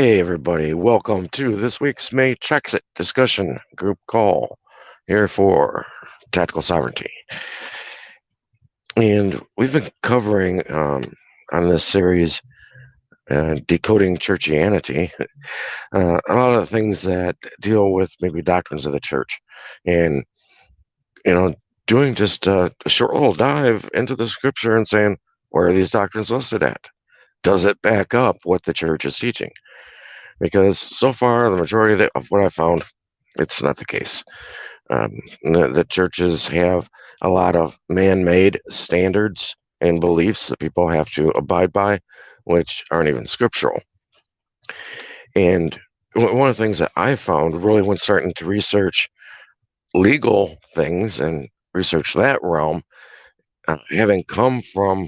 Hey, everybody, welcome to this week's May It discussion group call here for Tactical Sovereignty. And we've been covering on this series, Decoding Churchianity, a lot of things that deal with maybe doctrines of the church. And, you know, doing just a short little dive into the scripture and saying, where are these doctrines listed at? Does it back up what the church is teaching? Because so far, the majority of what I found, it's not the case. The churches have a lot of man-made standards and beliefs that people have to abide by, which aren't even scriptural. And one of the things that I found really when starting to research legal things and research that realm, having come from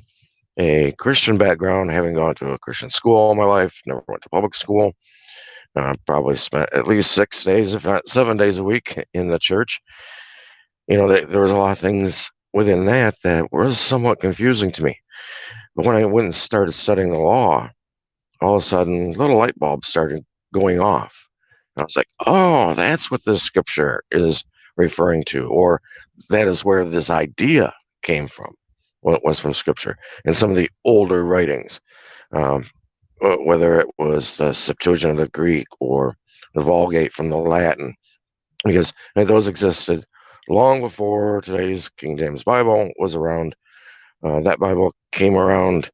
a Christian background, having gone to a Christian school all my life, never went to public school, probably spent at least 6 days, if not 7 days a week in the church. There was a lot of things within that was somewhat confusing to me. But when I went and started studying the law, all of a sudden, little light bulbs started going off. And I was like, oh, that's what this scripture is referring to, or that is where this idea came from. Well, it was from scripture and some of the older writings, whether it was the Septuagint of the Greek or the Vulgate from the Latin, because those existed long before today's King James Bible was around. That Bible came around,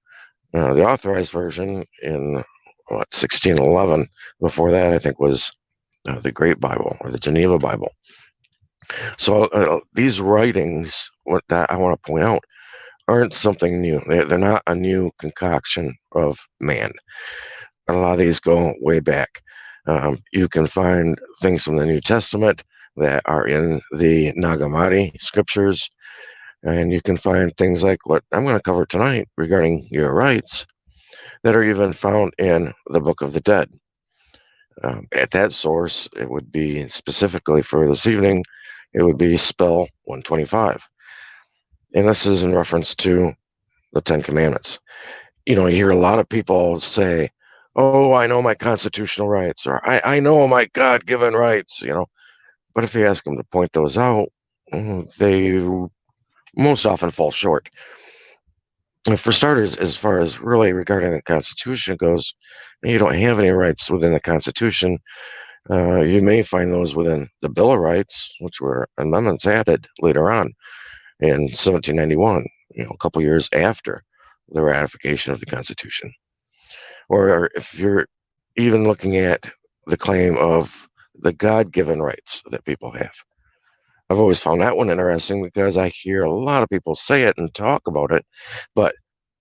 the authorized version, in 1611. Before that, I think, was the Great Bible or the Geneva Bible. So these writings, what that I want to point out, aren't something new. They're not a new concoction of man. A lot of these go way back. You can find things from the New Testament that are in the Nag Hammadi scriptures, and you can find things like what I'm going to cover tonight regarding your rights that are even found in the Book of the Dead. At that source, it would be specifically for this evening, it would be Spell 125. And this is in reference to the Ten Commandments. You hear a lot of people say, oh, I know my constitutional rights, or I know my God-given rights, But if you ask them to point those out, they most often fall short. For starters, as far as really regarding the Constitution goes, you don't have any rights within the Constitution. You may find those within the Bill of Rights, which were amendments added later on in 1791, a couple years after the ratification of the Constitution. Or if you're even looking at the claim of the God-given rights that people have. I've always found that one interesting because I hear a lot of people say it and talk about it, but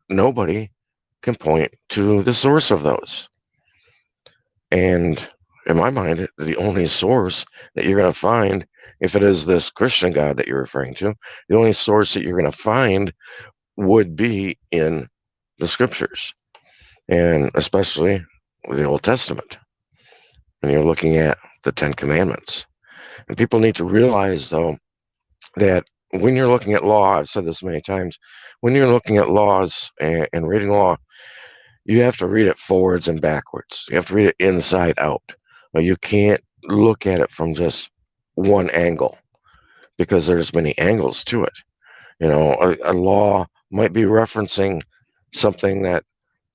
nobody can point to the source of those. And in my mind, the only source that you're going to find, if it is this Christian God that you're referring to, the only source that you're going to find would be in the scriptures, and especially the Old Testament. And you're looking at the Ten Commandments. And people need to realize, though, that when you're looking at law, I've said this many times, when you're looking at laws and reading law, you have to read it forwards and backwards. You have to read it inside out. You can't look at it from just one angle because there's many angles to it. A law might be referencing something that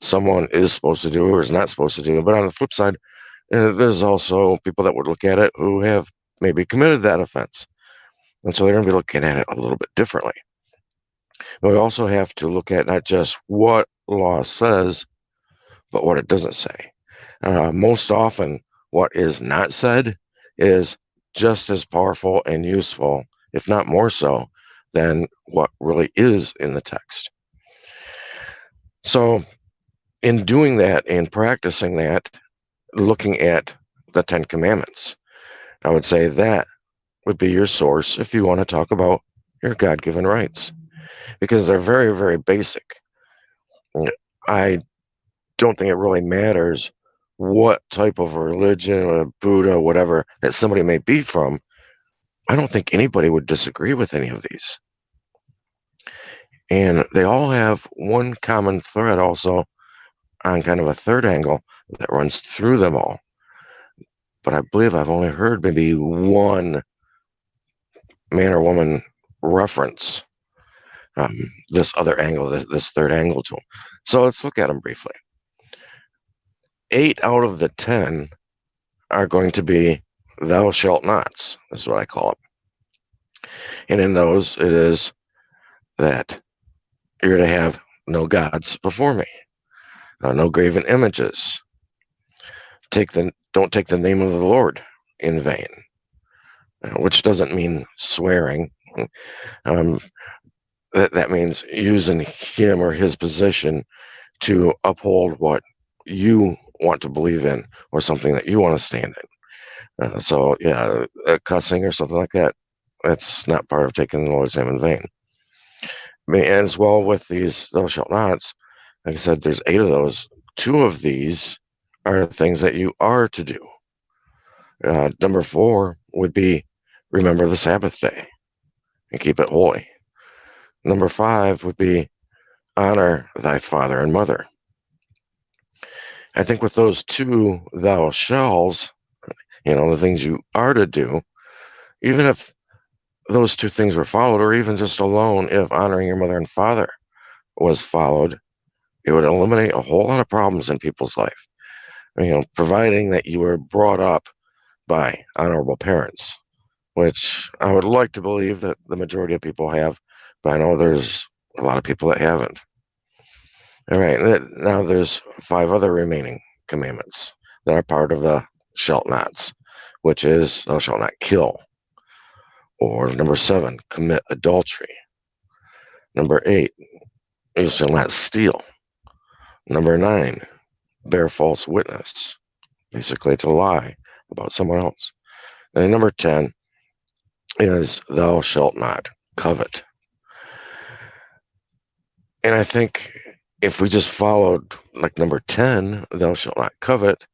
someone is supposed to do or is not supposed to do. But on the flip side, there's also people that would look at it who have maybe committed that offense. And so they're going to be looking at it a little bit differently. But we also have to look at not just what law says, but what it doesn't say. Most often, what is not said is just as powerful and useful, if not more so, than what really is in the text. So in doing that and practicing that, looking at the Ten Commandments, I would say that would be your source if you want to talk about your God-given rights, because they're very, very basic. I don't think it really matters what type of religion or Buddha, whatever, that somebody may be from. I don't think anybody would disagree with any of these. And they all have one common thread also on kind of a third angle that runs through them all. But I believe I've only heard maybe one man or woman reference this other angle, this third angle to them. So let's look at them briefly. 8 out of the 10 are going to be thou shalt nots. That's what I call it. And in those, it is that you're to have no gods before me, no graven images. Don't take the name of the Lord in vain, which doesn't mean swearing. Um, that means using him or his position to uphold what you want to believe in or something that you want to stand in. So, yeah, cussing or something like that, that's not part of taking the Lord's name in vain. I mean, as well with these thou shalt nots, like I said, there's 8 of those. 2 of these are things that you are to do. Number 4 would be remember the Sabbath day and keep it holy. Number 5 would be honor thy father and mother. I think with those 2 thou shalls, the things you are to do, even if those 2 things were followed, or even just alone, if honoring your mother and father was followed, it would eliminate a whole lot of problems in people's life. Providing that you were brought up by honorable parents, which I would like to believe that the majority of people have, but I know there's a lot of people that haven't. All right, now there's 5 other remaining commandments that are part of the shalt nots, which is thou shalt not kill. Or number 7, commit adultery. Number 8, you shall not steal. Number 9, bear false witness. Basically, it's a lie about someone else. And number 10 is thou shalt not covet. And I think if we just followed like number 10, thou shalt not covet,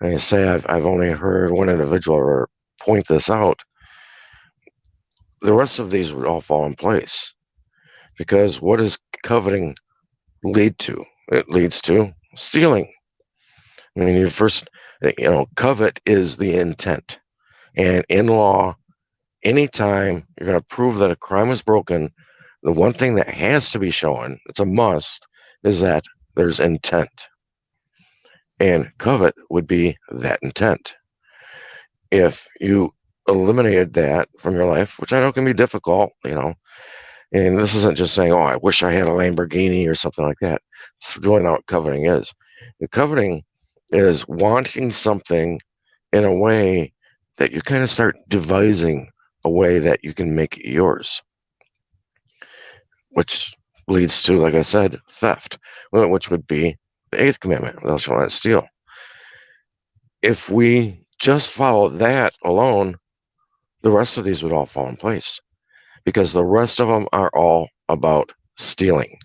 and I say I've only heard one individual ever point this out, the rest of these would all fall in place. Because what does coveting lead to? It leads to stealing. I mean, covet is the intent. And in law, anytime you're going to prove that a crime was broken, the one thing that has to be shown, it's a must, is that there's intent. And covet would be that intent. If you eliminated that from your life, which I know can be difficult, and this isn't just saying, oh, I wish I had a Lamborghini or something like that. It's really not what coveting is. The coveting is wanting something in a way that you kind of start devising a way that you can make it yours, which leads to, like I said, theft, which would be the 8th commandment, thou shalt not steal. If we just follow that alone, the rest of these would all fall in place, because the rest of them are all about stealing.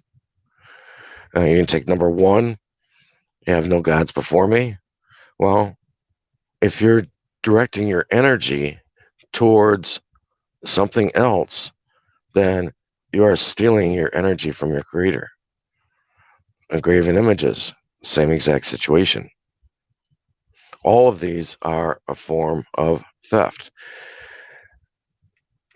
You can take number 1, you have no gods before me. Well, if you're directing your energy towards something else, then you are stealing your energy from your creator. Graven images, same exact situation. All of these are a form of theft.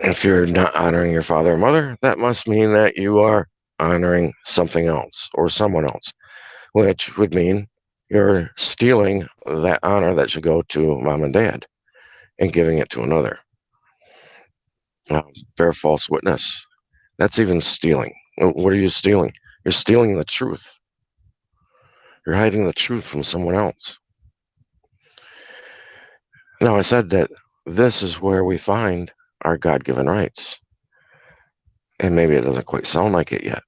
If you're not honoring your father or mother, that must mean that you are honoring something else or someone else, which would mean you're stealing that honor that should go to mom and dad and giving it to another. Bear false witness. That's even stealing. What are you stealing? You're stealing the truth. You're hiding the truth from someone else. Now, I said that this is where we find our God-given rights. And maybe it doesn't quite sound like it yet,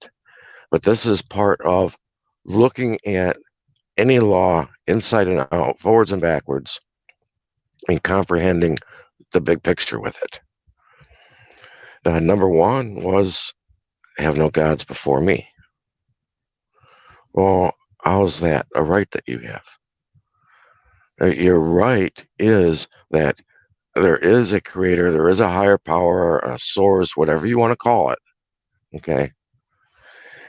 but this is part of looking at any law inside and out, forwards and backwards, and comprehending the big picture with it. Number 1 was have no gods before me. Well, how's that a right that you have? Your right is that there is a creator, there is a higher power, a source, whatever you want to call it. Okay.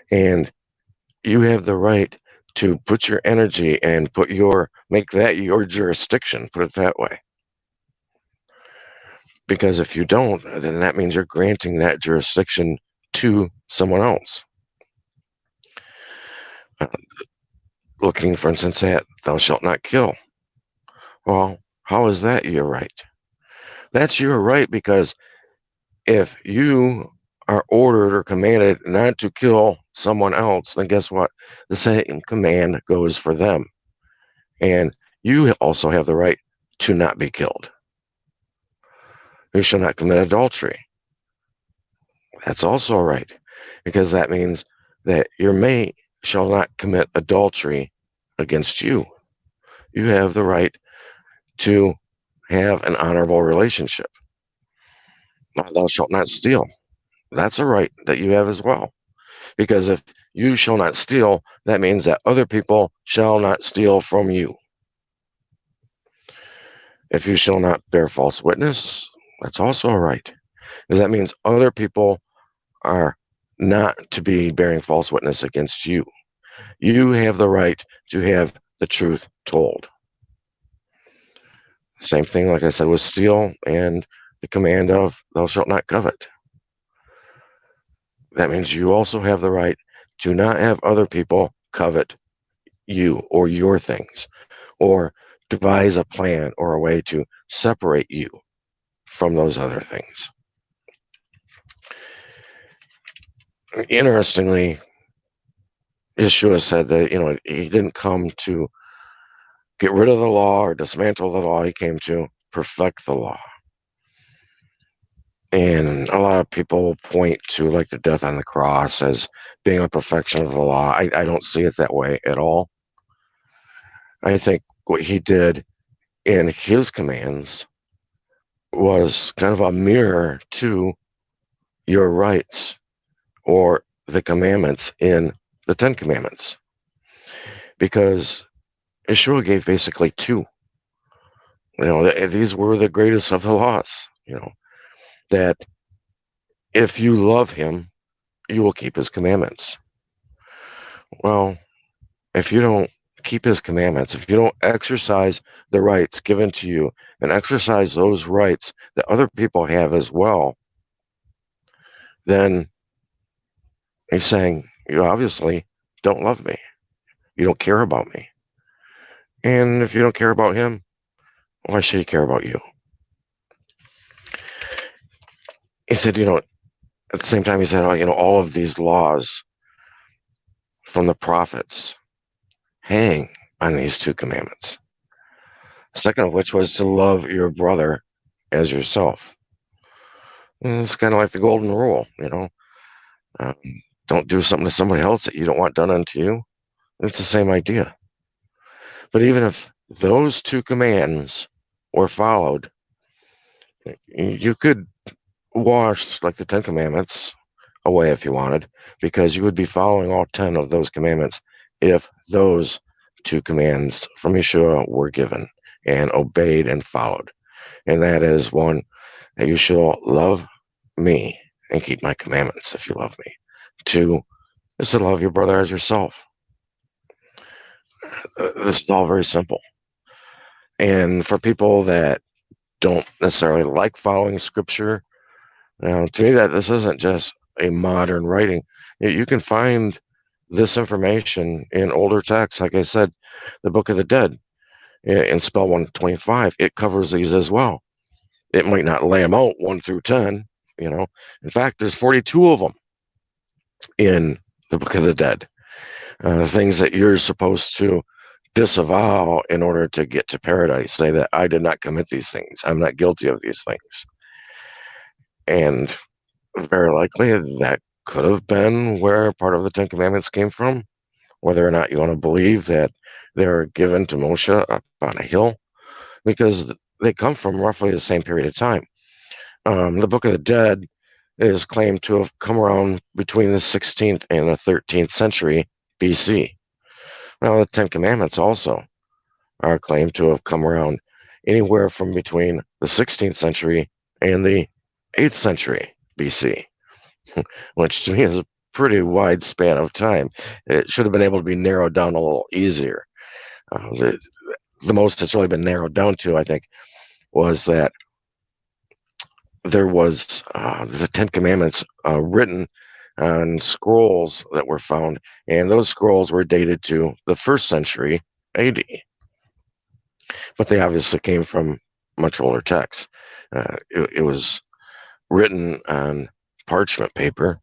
And you have the right to put your energy and make that your jurisdiction, put it that way. Because if you don't, then that means you're granting that jurisdiction to someone else. Looking, for instance, at thou shalt not kill. Well, how is that your right? That's your right because if you are ordered or commanded not to kill someone else, then guess what? The same command goes for them. And you also have the right to not be killed. You shall not commit adultery. That's also right, because that means that your mate shall not commit adultery against you. You have the right to have an honorable relationship. Thou shalt not steal. That's a right that you have as well. Because if you shall not steal, that means that other people shall not steal from you. If you shall not bear false witness, that's also a right. Because that means other people are not to be bearing false witness against you. You have the right to have the truth told. Same thing, like I said, with steal and the command of thou shalt not covet. That means you also have the right to not have other people covet you or your things, or devise a plan or a way to separate you from those other things. Interestingly, Yeshua said that, he didn't come to get rid of the law or dismantle the law. He came to perfect the law. And a lot of people point to like the death on the cross as being a perfection of the law. I don't see it that way at all. I think what he did in his commands was kind of a mirror to your rights or the commandments in the Ten Commandments. Because Yeshua gave basically two. These were the greatest of the laws, that if you love him, you will keep his commandments. Well, if you don't keep his commandments, if you don't exercise the rights given to you and exercise those rights that other people have as well, then he's saying, you obviously don't love me. You don't care about me. And if you don't care about him, why should he care about you? He said, at the same time, he said, all of these laws from the prophets hang on these two commandments. Second of which was to love your brother as yourself. And it's kind of like the golden rule, don't do something to somebody else that you don't want done unto you. It's the same idea. But even if those two commands were followed, you could wash like the Ten Commandments away if you wanted, because you would be following all 10 of those commandments if those two commands from Yeshua were given and obeyed and followed. And that is one, that you shall love me and keep my commandments if you love me. Two is to love your brother as yourself. This is all very simple. And for people that don't necessarily like following scripture, to me, that this isn't just a modern writing. You can find this information in older texts. Like I said, the Book of the Dead in Spell 125, it covers these as well. It might not lay them out 1 through 10, In fact, there's 42 of them in the Book of the Dead. Things that you're supposed to disavow in order to get to paradise. Say that I did not commit these things. I'm not guilty of these things. And very likely that could have been where part of the Ten Commandments came from, whether or not you want to believe that they were given to Moshe up on a hill, because they come from roughly the same period of time. The Book of the Dead is claimed to have come around between the 16th and the 13th century BC. Now, the Ten Commandments also are claimed to have come around anywhere from between the 16th century and the 8th century BC, which to me is pretty wide span of time. It should have been able to be narrowed down a little easier. The most it's really been narrowed down to, I think, was that there was the Ten Commandments written on scrolls that were found, and those scrolls were dated to the 1st century AD. But they obviously came from much older texts. It was written on parchment paper,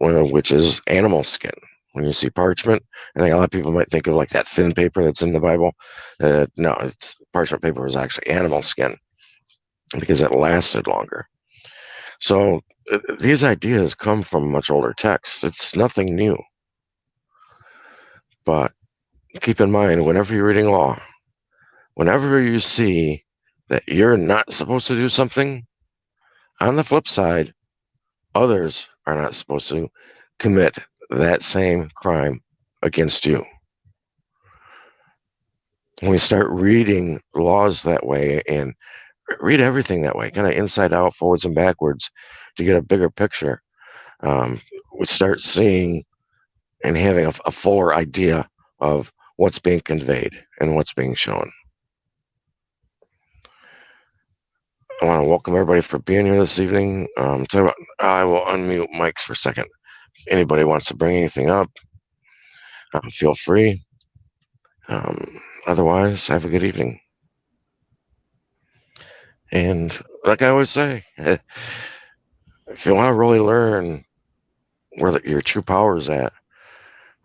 which is animal skin. When you see parchment, I think a lot of people might think of like that thin paper that's in the Bible. No, parchment paper was actually animal skin because it lasted longer. So these ideas come from much older texts. It's nothing new. But keep in mind, whenever you're reading law, whenever you see that you're not supposed to do something, on the flip side, others are not supposed to commit that same crime against you. When we start reading laws that way and read everything that way, kind of inside out, forwards and backwards, to get a bigger picture, we start seeing and having a fuller idea of what's being conveyed and what's being shown. I want to welcome everybody for being here this evening. So I will unmute mics for a second. If anybody wants to bring anything up, feel free. Otherwise, have a good evening. And like I always say, if you want to really learn where your true power is at,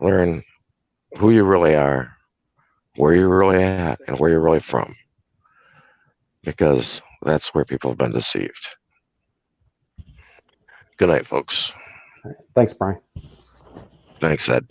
learn who you really are, where you're really at, and where you're really from. Because that's where people have been deceived. Good night, folks. Thanks, Brian. Thanks, Ed.